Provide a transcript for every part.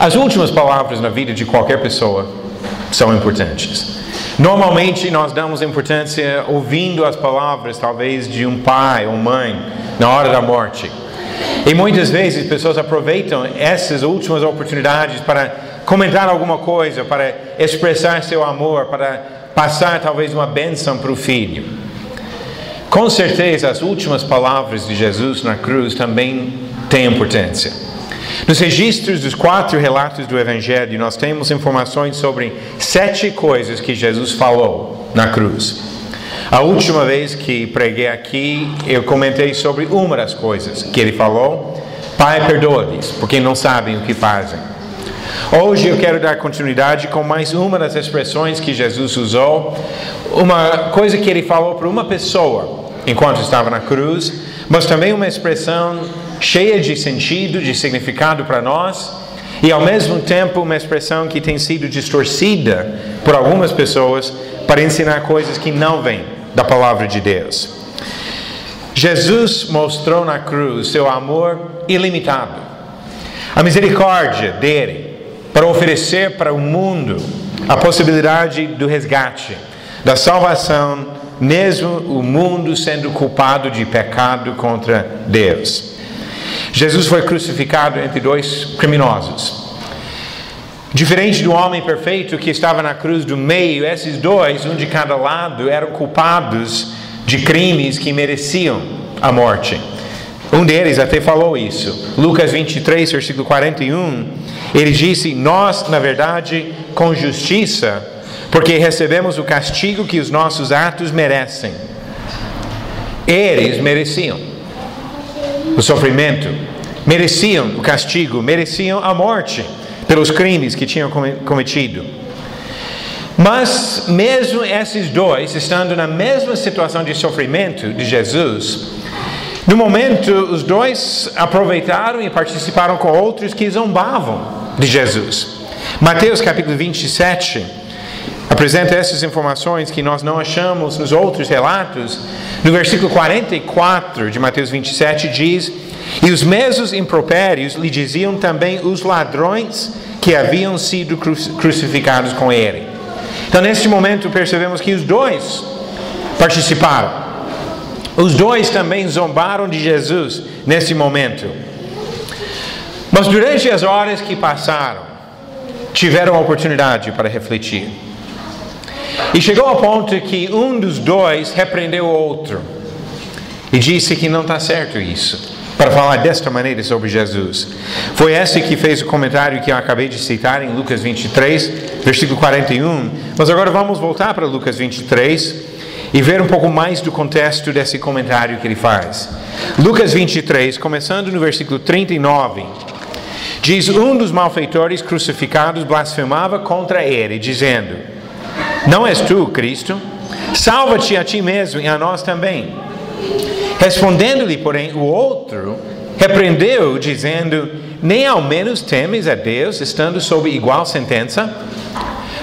As últimas palavras na vida de qualquer pessoa são importantes. Normalmente nós damos importância ouvindo as palavras, talvez, de um pai ou mãe na hora da morte. E muitas vezes pessoas aproveitam essas últimas oportunidades para comentar alguma coisa, para expressar seu amor, para passar talvez uma bênção para o filho. Com certeza as últimas palavras de Jesus na cruz também têm importância. Nos registros dos 4 relatos do Evangelho, nós temos informações sobre 7 coisas que Jesus falou na cruz. A última vez que preguei aqui, eu comentei sobre uma das coisas que ele falou: Pai, perdoa-lhes, porque não sabem o que fazem. Hoje eu quero dar continuidade com mais uma das expressões que Jesus usou, uma coisa que ele falou para uma pessoa enquanto estava na cruz, mas também uma expressão cheia de sentido, de significado para nós, e ao mesmo tempo uma expressão que tem sido distorcida por algumas pessoas para ensinar coisas que não vêm da palavra de Deus. Jesus mostrou na cruz seu amor ilimitado, a misericórdia dele para oferecer para o mundo a possibilidade do resgate, da salvação, mesmo o mundo sendo culpado de pecado contra Deus. Jesus foi crucificado entre 2 criminosos. Diferente do homem perfeito que estava na cruz do meio, esses 2, um de cada lado, eram culpados de crimes que mereciam a morte. Um deles até falou isso. Lucas 23, versículo 41, ele disse: nós, na verdade, com justiça, porque recebemos o castigo que os nossos atos merecem. Eles mereciam o sofrimento, mereciam o castigo, mereciam a morte pelos crimes que tinham cometido. Mas mesmo esses 2, estando na mesma situação de sofrimento de Jesus, no momento os 2 aproveitaram e participaram com outros que zombavam de Jesus. Mateus capítulo 27 apresenta essas informações que nós não achamos nos outros relatos. No versículo 44 de Mateus 27 diz: e os mesmos impropérios lhe diziam também os ladrões que haviam sido crucificados com ele. Então neste momento percebemos que os 2 participaram. Os 2 também zombaram de Jesus nesse momento. Mas durante as horas que passaram, tiveram a oportunidade para refletir. E chegou ao ponto que um dos 2 repreendeu o outro e disse que não está certo isso, para falar desta maneira sobre Jesus. Foi esse que fez o comentário que eu acabei de citar em Lucas 23, versículo 41. Mas agora vamos voltar para Lucas 23 e ver um pouco mais do contexto desse comentário que ele faz. Lucas 23, começando no versículo 39, diz: um dos malfeitores crucificados blasfemava contra ele, dizendo: não és tu, Cristo? Salva-te a ti mesmo e a nós também. Respondendo-lhe, porém, o outro repreendeu, dizendo: nem ao menos temes a Deus, estando sob igual sentença?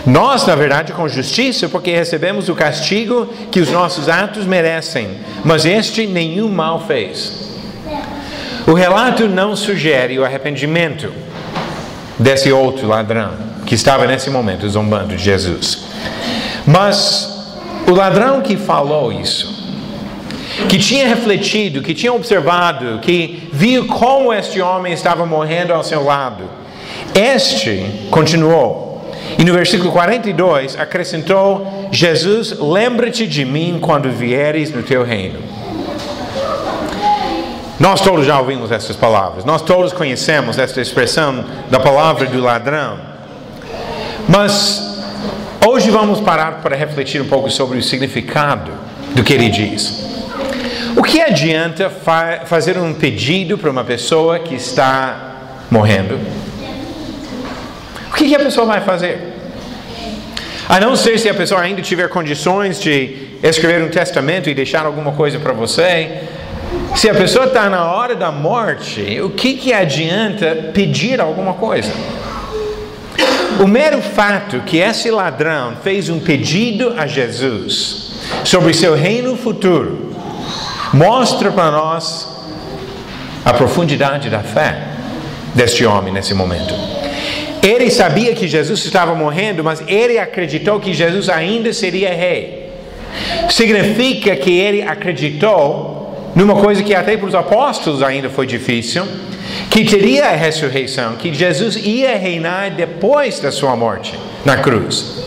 Nós, na verdade, com justiça, porque recebemos o castigo que os nossos atos merecem, mas este nenhum mal fez. O relato não sugere o arrependimento desse outro ladrão que estava nesse momento zombando de Jesus. Mas o ladrão que falou isso, que tinha refletido, que tinha observado, que viu como este homem estava morrendo ao seu lado, este continuou. E no versículo 42 acrescentou: Jesus, lembra-te de mim quando vieres no teu reino. Nós todos já ouvimos essas palavras, nós todos conhecemos esta expressão da palavra do ladrão. Mas hoje vamos parar para refletir um pouco sobre o significado do que ele diz. O que adianta fazer um pedido para uma pessoa que está morrendo? O que a pessoa vai fazer? A não ser se a pessoa ainda tiver condições de escrever um testamento e deixar alguma coisa para você. Se a pessoa está na hora da morte, o que adianta pedir alguma coisa? O mero fato que esse ladrão fez um pedido a Jesus sobre seu reino futuro mostra para nós a profundidade da fé deste homem nesse momento. Ele sabia que Jesus estava morrendo, mas ele acreditou que Jesus ainda seria rei. Significa que ele acreditou numa coisa que até para os apóstolos ainda foi difícil, que teria a ressurreição, que Jesus ia reinar depois da sua morte na cruz.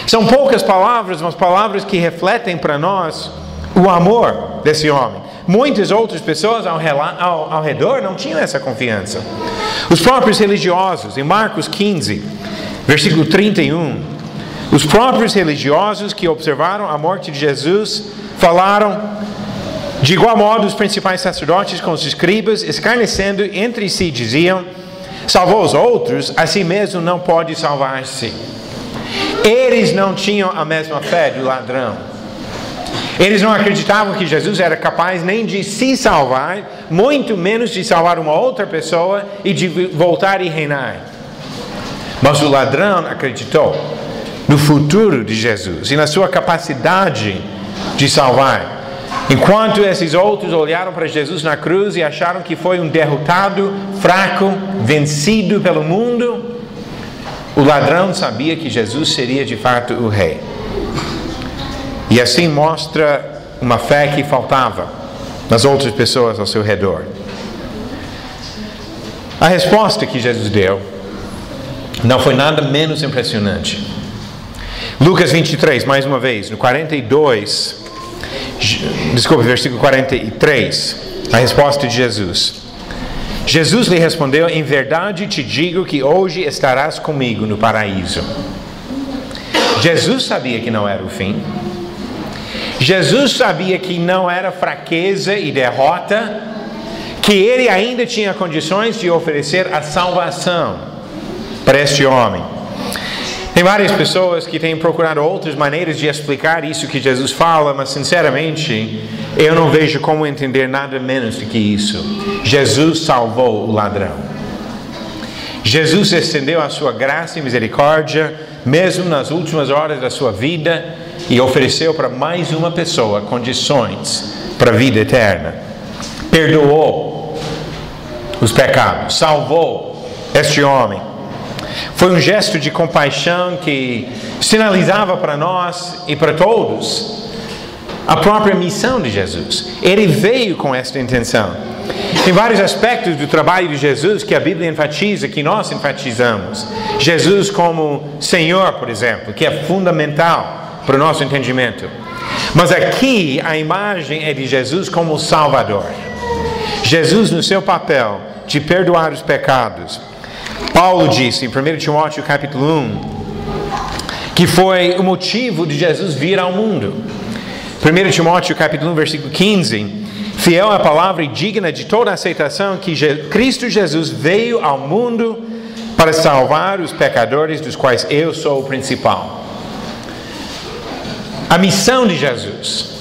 São poucas palavras, mas palavras que refletem para nós o amor desse homem. Muitas outras pessoas ao redor não tinham essa confiança. Os próprios religiosos, em Marcos 15, versículo 31, os próprios religiosos que observaram a morte de Jesus falaram de igual modo os principais sacerdotes com os escribas, escarnecendo entre si, diziam: salvou os outros, a si mesmo não pode salvar-se. Eles não tinham a mesma fé do ladrão. Eles não acreditavam que Jesus era capaz nem de se salvar, muito menos de salvar uma outra pessoa e de voltar e reinar. Mas o ladrão acreditou no futuro de Jesus e na sua capacidade de salvar. Enquanto esses outros olharam para Jesus na cruz e acharam que foi um derrotado, fraco, vencido pelo mundo, o ladrão sabia que Jesus seria de fato o rei. E assim mostra uma fé que faltava nas outras pessoas ao seu redor. A resposta que Jesus deu não foi nada menos impressionante. Lucas 23, mais uma vez, no versículo 43, a resposta de Jesus. Jesus lhe respondeu: em verdade te digo que hoje estarás comigo no paraíso. Jesus sabia que não era o fim. Jesus sabia que não era fraqueza e derrota, que ele ainda tinha condições de oferecer a salvação para este homem. Tem várias pessoas que têm procurado outras maneiras de explicar isso que Jesus fala, mas sinceramente, eu não vejo como entender nada menos do que isso. Jesus salvou o ladrão. Jesus estendeu a sua graça e misericórdia, mesmo nas últimas horas da sua vida, e ofereceu para mais uma pessoa condições para a vida eterna. Perdoou os pecados, salvou este homem. Foi um gesto de compaixão que sinalizava para nós e para todos a própria missão de Jesus. Ele veio com esta intenção. Tem vários aspectos do trabalho de Jesus que a Bíblia enfatiza, que nós enfatizamos. Jesus como Senhor, por exemplo, que é fundamental para o nosso entendimento. Mas aqui a imagem é de Jesus como Salvador. Jesus no seu papel de perdoar os pecados. Paulo disse em 1 Timóteo capítulo 1 que foi o motivo de Jesus vir ao mundo. 1 Timóteo capítulo 1 versículo 15: fiel à palavra e digna de toda aceitação, que Cristo Jesus veio ao mundo para salvar os pecadores, dos quais eu sou o principal. A missão de Jesus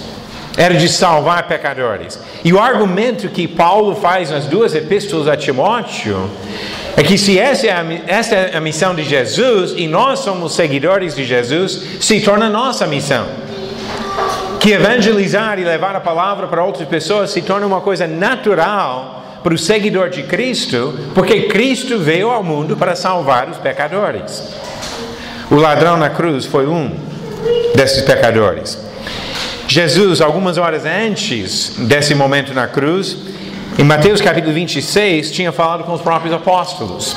era de salvar pecadores. E o argumento que Paulo faz nas duas epístolas a Timóteo é que se essa é a missão de Jesus e nós somos seguidores de Jesus, se torna nossa missão. Que evangelizar e levar a palavra para outras pessoas se torna uma coisa natural para o seguidor de Cristo, porque Cristo veio ao mundo para salvar os pecadores. O ladrão na cruz foi um desses pecadores. Jesus, algumas horas antes desse momento na cruz, em Mateus capítulo 26, tinha falado com os próprios apóstolos.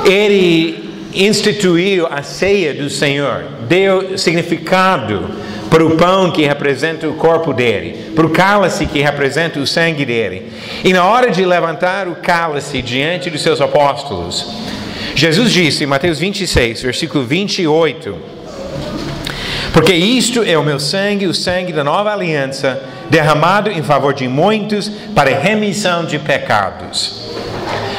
Ele instituiu a ceia do Senhor, deu significado para o pão que representa o corpo dele, para o cálice que representa o sangue dele. E na hora de levantar o cálice diante dos seus apóstolos, Jesus disse em Mateus 26, versículo 28: porque isto é o meu sangue, o sangue da nova aliança, derramado em favor de muitos para remissão de pecados.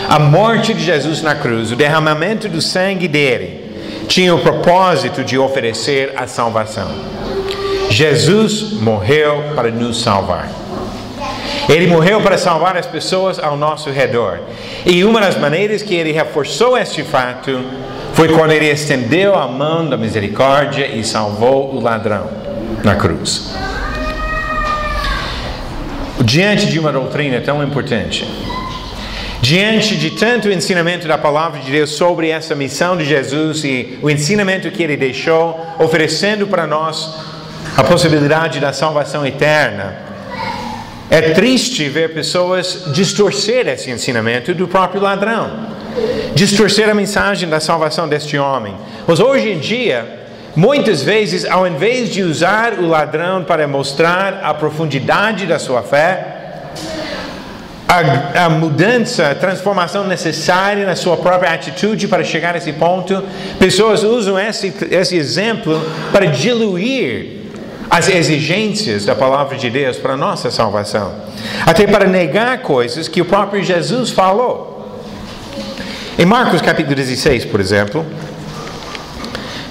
A morte de Jesus na cruz, o derramamento do sangue dele, tinha o propósito de oferecer a salvação. Jesus morreu para nos salvar. Ele morreu para salvar as pessoas ao nosso redor. E uma das maneiras que ele reforçou este fato foi quando ele estendeu a mão da misericórdia e salvou o ladrão na cruz. Diante de uma doutrina tão importante, Diante de tanto ensinamento da palavra de Deus sobre essa missão de Jesus e o ensinamento que Ele deixou, oferecendo para nós a possibilidade da salvação eterna, é triste ver pessoas distorcer esse ensinamento do próprio ladrão, distorcer a mensagem da salvação deste homem. Pois hoje em dia, muitas vezes, ao invés de usar o para mostrar a profundidade da sua fé, a mudança, a transformação necessária na sua própria atitude para chegar a esse ponto, pessoas usam esse exemplo para diluir as exigências da palavra de Deus para a nossa salvação, até para negar coisas que o próprio Jesus falou. Em Marcos capítulo 16, por exemplo,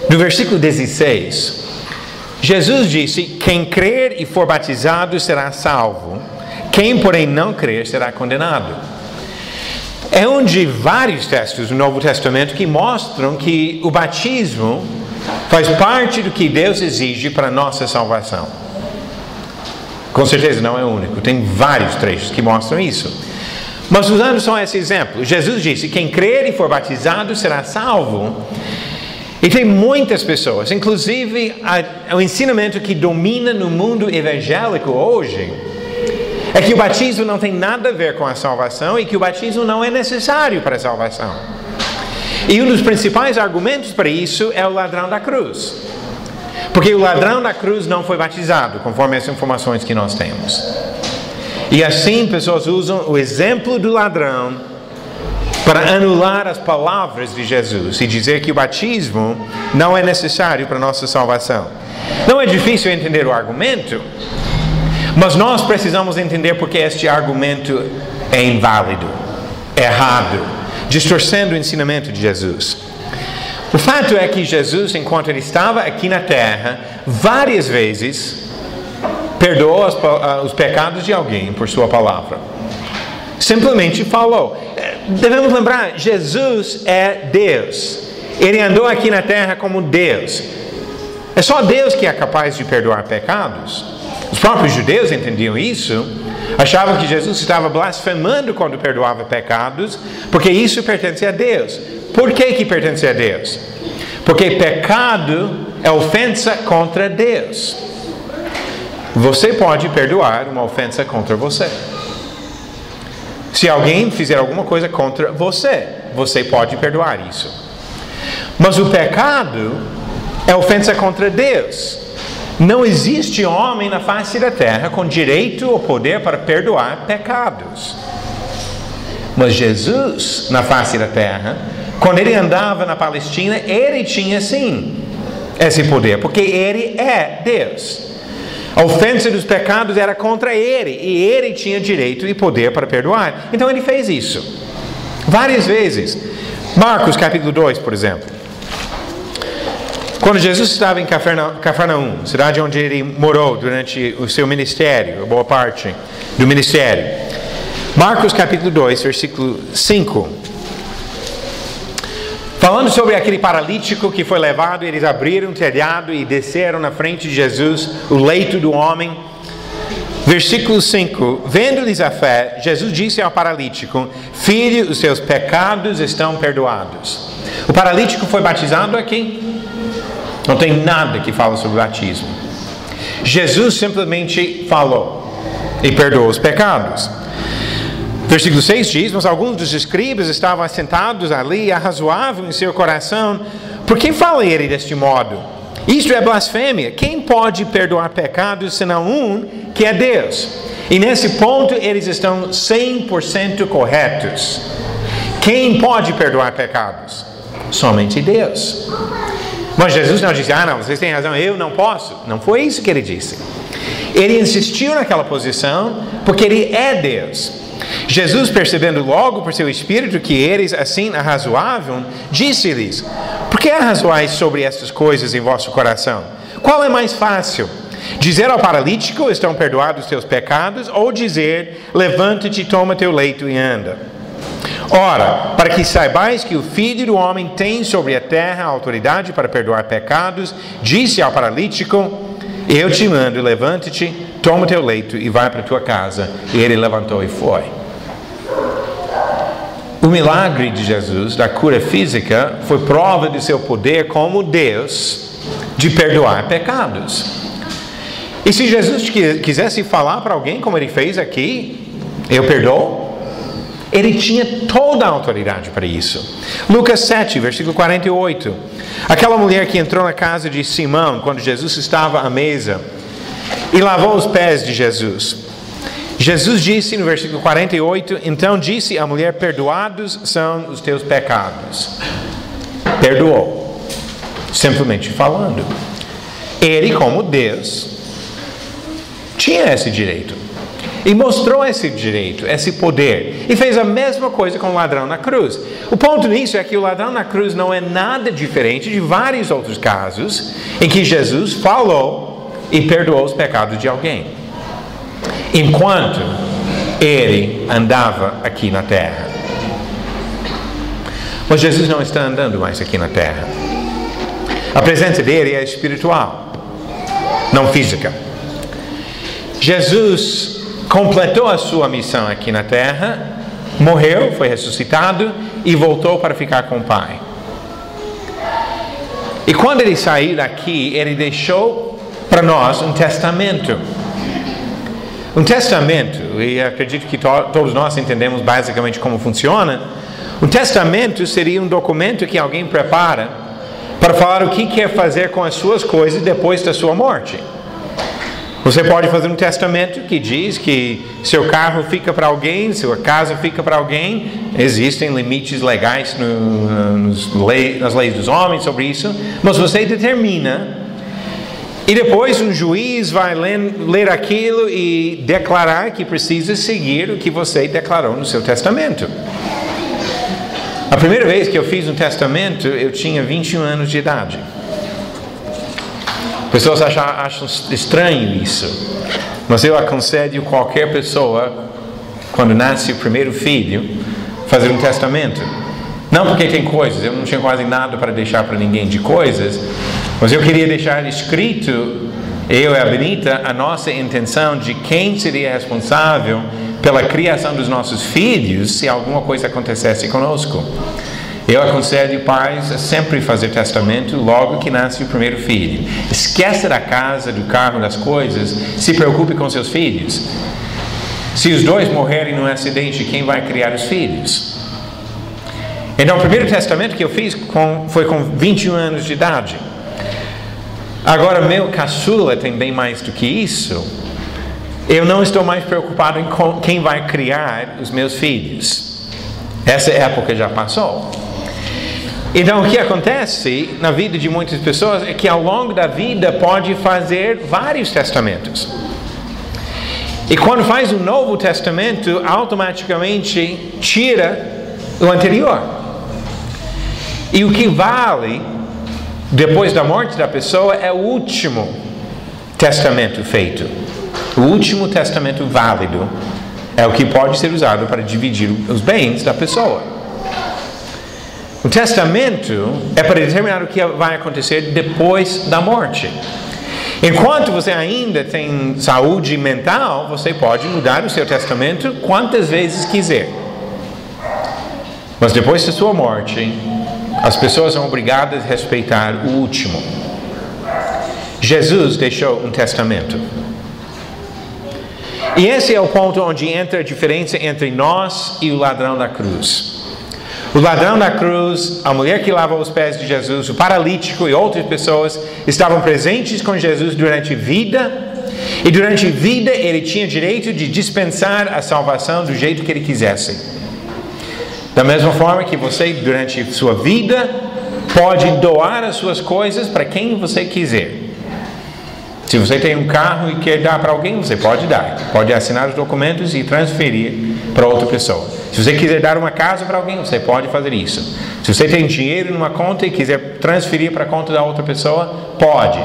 no versículo 16, Jesus disse: quem crer e for batizado será salvo, quem porém não crer será condenado. É um de vários textos do Novo Testamento que mostram que o batismo faz parte do que Deus exige para a nossa salvação. Com certeza não é o único, tem vários trechos que mostram isso. Mas usando só esse exemplo, Jesus disse: quem crer e for batizado será salvo. E tem muitas pessoas, inclusive o ensinamento que domina no mundo evangélico hoje, é que o batismo não tem nada a ver com a salvação e que o batismo não é necessário para a salvação. E um dos principais argumentos para isso é o ladrão da cruz. Porque o ladrão da cruz não foi batizado, conforme as informações que nós temos. E assim pessoas usam o exemplo do ladrão para anular as palavras de Jesus e dizer que o batismo não é necessário para a nossa salvação. Não é difícil entender o argumento, mas nós precisamos entender porque este argumento é inválido, errado, distorcendo o ensinamento de Jesus. O fato é que Jesus, enquanto Ele estava aqui na terra, várias vezes perdoou os pecados de alguém por sua palavra. Simplesmente falou. Devemos lembrar, Jesus é Deus. Ele andou aqui na terra como Deus. É só Deus que é capaz de perdoar pecados. Os próprios judeus entendiam isso. Achavam que Jesus estava blasfemando quando perdoava pecados, porque isso pertence a Deus. Por que pertence a Deus? Porque pecado é ofensa contra Deus. Você pode perdoar uma ofensa contra você. Se alguém fizer alguma coisa contra você, você pode perdoar isso. Mas o pecado é ofensa contra Deus. Não existe homem na face da terra com direito ou poder para perdoar pecados. Mas Jesus, na face da terra, quando Ele andava na Palestina, Ele tinha sim esse poder, porque Ele é Deus. A ofensa dos pecados era contra Ele, e Ele tinha direito e poder para perdoar. Então Ele fez isso várias vezes. Marcos capítulo 2, por exemplo. Quando Jesus estava em Cafarnaum, cidade onde Ele morou durante o seu ministério, boa parte do ministério. Marcos capítulo 2, versículo 5. Falando sobre aquele paralítico que foi levado, eles abriram o telhado e desceram na frente de Jesus o leito do homem. Versículo 5. Vendo-lhes a fé, Jesus disse ao paralítico: filho, os seus pecados estão perdoados. O paralítico foi batizado aqui? Não tem nada que fala sobre batismo. Jesus simplesmente falou e perdoou os pecados. Versículo 6 diz: mas alguns dos escribas estavam assentados ali e arrazoavam em seu coração: por que fala ele deste modo? Isto é blasfêmia. Quem pode perdoar pecados senão um, que é Deus? E nesse ponto eles estão 100% corretos. Quem pode perdoar pecados? Somente Deus. Mas Jesus não disse: não, vocês têm razão, eu não posso. Não foi isso que Ele disse. Ele insistiu naquela posição porque Ele é Deus. Jesus, percebendo logo por seu espírito que eles assim arrazoavam, disse-lhes: por que arrazoais sobre estas coisas em vosso coração? Qual é mais fácil? Dizer ao paralítico: estão perdoados os teus pecados? Ou dizer: levanta-te, toma teu leito e anda? Ora, para que saibais que o Filho do Homem tem sobre a terra a autoridade para perdoar pecados, disse ao paralítico: eu te mando, levanta-te, toma o teu leito e vai para a tua casa. E ele levantou e foi. o milagre de Jesus, da cura física, foi prova de seu poder como Deus de perdoar pecados. E se Jesus quisesse falar para alguém, como ele fez aqui, eu perdoo, ele tinha toda a autoridade para isso. Lucas 7, versículo 48. Aquela mulher que entrou na casa de Simão, quando Jesus estava à mesa, e lavou os pés de Jesus. Jesus disse no versículo 48, então disse a mulher, perdoados são os teus pecados. Perdoou. Simplesmente falando. Ele, como Deus, tinha esse direito. E mostrou esse direito, esse poder. E fez a mesma coisa com o ladrão na cruz. O ponto nisso é que o ladrão na cruz não é nada diferente de vários outros casos em que Jesus falou e perdoou os pecados de alguém, enquanto ele andava aqui na terra. Mas Jesus não está andando mais aqui na terra. A presença dele é espiritual, não física. Jesus completou a sua missão aqui na terra, morreu, foi ressuscitado e voltou para ficar com o Pai. E quando ele saiu daqui, ele deixou para nós um testamento. Um testamento, e acredito que todos nós entendemos basicamente como funciona. Um testamento seria um documento que alguém prepara para falar o que quer fazer com as suas coisas depois da sua morte. Você pode fazer um testamento que diz que seu carro fica para alguém, sua casa fica para alguém. Existem limites legais nas leis dos homens sobre isso, mas você determina. E depois um juiz vai ler aquilo e declarar que precisa seguir o que você declarou no seu testamento. A primeira vez que eu fiz um testamento, eu tinha 21 anos de idade. Pessoas acham estranho isso, mas eu aconselho qualquer pessoa, quando nasce o primeiro filho, fazer um testamento. Não porque tem coisas, eu não tinha quase nada para deixar para ninguém de coisas, mas eu queria deixar escrito, eu e a Benita, a nossa intenção de quem seria responsável pela criação dos nossos filhos se alguma coisa acontecesse conosco. Eu aconselho pais a sempre fazer testamento logo que nasce o primeiro filho. Esqueça da casa, do carro, das coisas. Se preocupe com seus filhos. Se os dois morrerem num acidente, quem vai criar os filhos? Então, o primeiro testamento que eu fiz foi com 21 anos de idade. Agora, meu caçula tem bem mais do que isso. Eu não estou mais preocupado em quem vai criar os meus filhos. Essa época já passou. Então, o que acontece na vida de muitas pessoas é que ao longo da vida pode fazer vários testamentos. E quando faz um novo testamento, automaticamente tira o anterior. E o que vale depois da morte da pessoa é o último testamento feito. O último testamento válido é o que pode ser usado para dividir os bens da pessoa. O testamento é para determinar o que vai acontecer depois da morte. Enquanto você ainda tem saúde mental, você pode mudar o seu testamento quantas vezes quiser. Mas depois da sua morte, as pessoas são obrigadas a respeitar o último. Jesus deixou um testamento. E esse é o ponto onde entra a diferença entre nós e o ladrão da cruz. O ladrão da cruz, a mulher que lava os pés de Jesus, o paralítico e outras pessoas estavam presentes com Jesus durante a vida. E durante a vida ele tinha direito de dispensar a salvação do jeito que ele quisesse. Da mesma forma que você, durante a sua vida, pode doar as suas coisas para quem você quiser. Se você tem um carro e quer dar para alguém, você pode dar. Pode assinar os documentos e transferir para outra pessoa. Se você quiser dar uma casa para alguém, você pode fazer isso. Se você tem dinheiro numa conta e quiser transferir para a conta da outra pessoa, pode.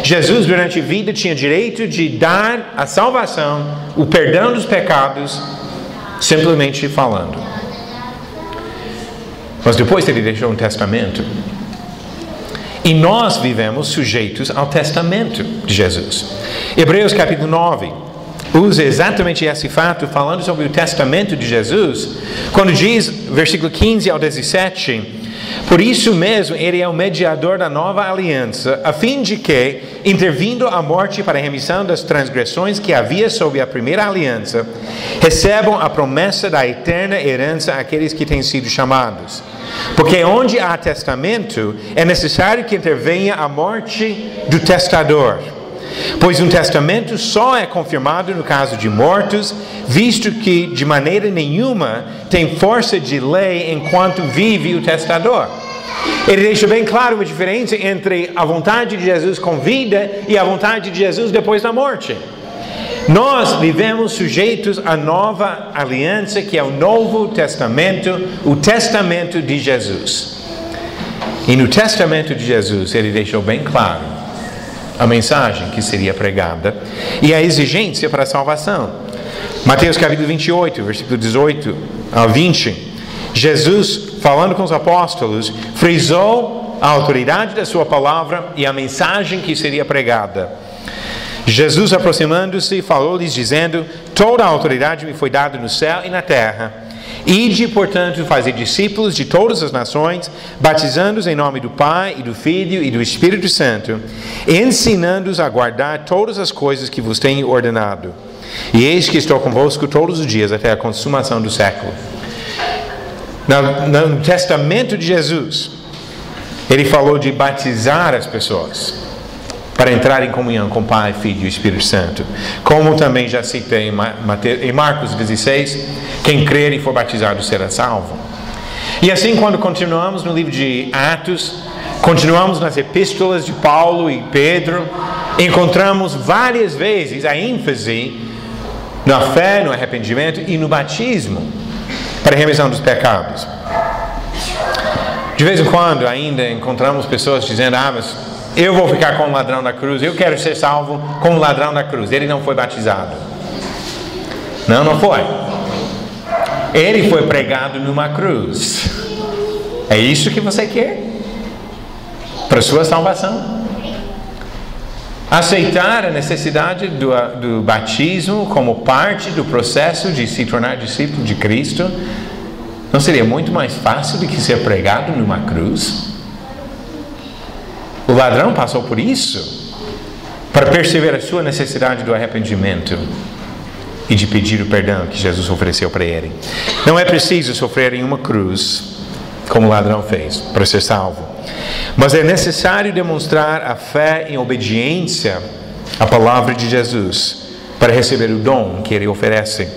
Jesus, durante a vida, tinha direito de dar a salvação, o perdão dos pecados, simplesmente falando. Mas depois ele deixou um testamento. E nós vivemos sujeitos ao testamento de Jesus. Hebreus capítulo 9. usa exatamente esse fato falando sobre o testamento de Jesus, quando diz, versículo 15 ao 17, por isso mesmo ele é o mediador da nova aliança, a fim de que, intervindo a morte para a remissão das transgressões que havia sob a primeira aliança, recebam a promessa da eterna herança àqueles que têm sido chamados. Porque onde há testamento, é necessário que intervenha a morte do testador. Pois um testamento só é confirmado no caso de mortos, visto que de maneira nenhuma tem força de lei enquanto vive o testador. Ele deixa bem claro a diferença entre a vontade de Jesus com vida e a vontade de Jesus depois da morte. Nós vivemos sujeitos à nova aliança, que é o Novo Testamento, o testamento de Jesus. E no testamento de Jesus, ele deixou bem claro a mensagem que seria pregada e a exigência para a salvação. Mateus capítulo 28, versículo 18 ao 20. Jesus, falando com os apóstolos, frisou a autoridade da sua palavra e a mensagem que seria pregada. Jesus, aproximando-se, falou-lhes dizendo: toda a autoridade me foi dada no céu e na terra. Ide, portanto, fazer discípulos de todas as nações, batizando-os em nome do Pai, e do Filho, e do Espírito Santo, ensinando-os a guardar todas as coisas que vos tenho ordenado. E eis que estou convosco todos os dias, até a consumação do século. No testamento de Jesus, ele falou de batizar as pessoas para entrar em comunhão com o Pai, Filho e Espírito Santo. Como também já citei em Marcos 16, quem crer e for batizado será salvo. E assim, quando continuamos no livro de Atos, continuamos nas epístolas de Paulo e Pedro, encontramos várias vezes a ênfase na fé, no arrependimento e no batismo para a remissão dos pecados. De vez em quando ainda encontramos pessoas dizendo: mas eu vou ficar com o ladrão da cruz, eu quero ser salvo com o ladrão da cruz. Ele não foi batizado. Não foi. Ele foi pregado numa cruz. É isso que você quer? Para a sua salvação? Aceitar a necessidade do batismo como parte do processo de se tornar discípulo de Cristo não seria muito mais fácil do que ser pregado numa cruz? O ladrão passou por isso para perceber a sua necessidade do arrependimento e de pedir o perdão que Jesus ofereceu para ele. Não é preciso sofrer em uma cruz, como o ladrão fez, para ser salvo. Mas é necessário demonstrar a fé em obediência à palavra de Jesus para receber o dom que ele oferece.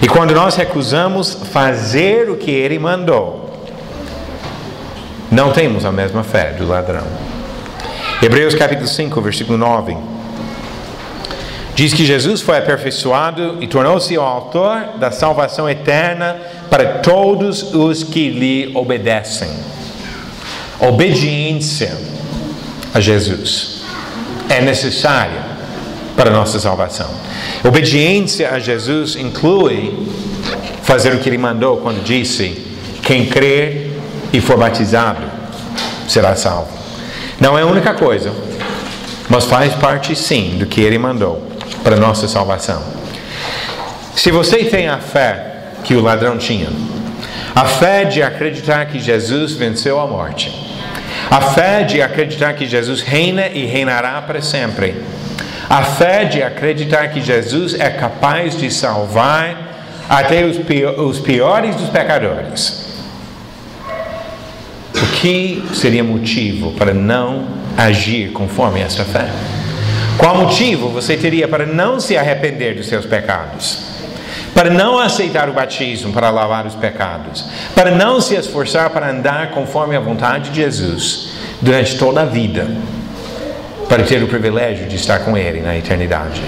E quando nós recusamos fazer o que ele mandou, não temos a mesma fé do ladrão. Hebreus capítulo 5, versículo 9. Diz que Jesus foi aperfeiçoado e tornou-se o autor da salvação eterna para todos os que lhe obedecem. Obediência a Jesus é necessária para a nossa salvação. Obediência a Jesus inclui fazer o que ele mandou quando disse: quem crer e for batizado será salvo. Não é a única coisa, mas faz parte sim do que ele mandou para a nossa salvação. Se você tem a fé que o ladrão tinha, a fé de acreditar que Jesus venceu a morte, a fé de acreditar que Jesus reina e reinará para sempre, a fé de acreditar que Jesus é capaz de salvar até os piores dos pecadores, o que seria motivo para não agir conforme esta fé? Qual motivo você teria para não se arrepender dos seus pecados? Para não aceitar o batismo para lavar os pecados? Para não se esforçar para andar conforme a vontade de Jesus durante toda a vida? Para ter o privilégio de estar com Ele na eternidade?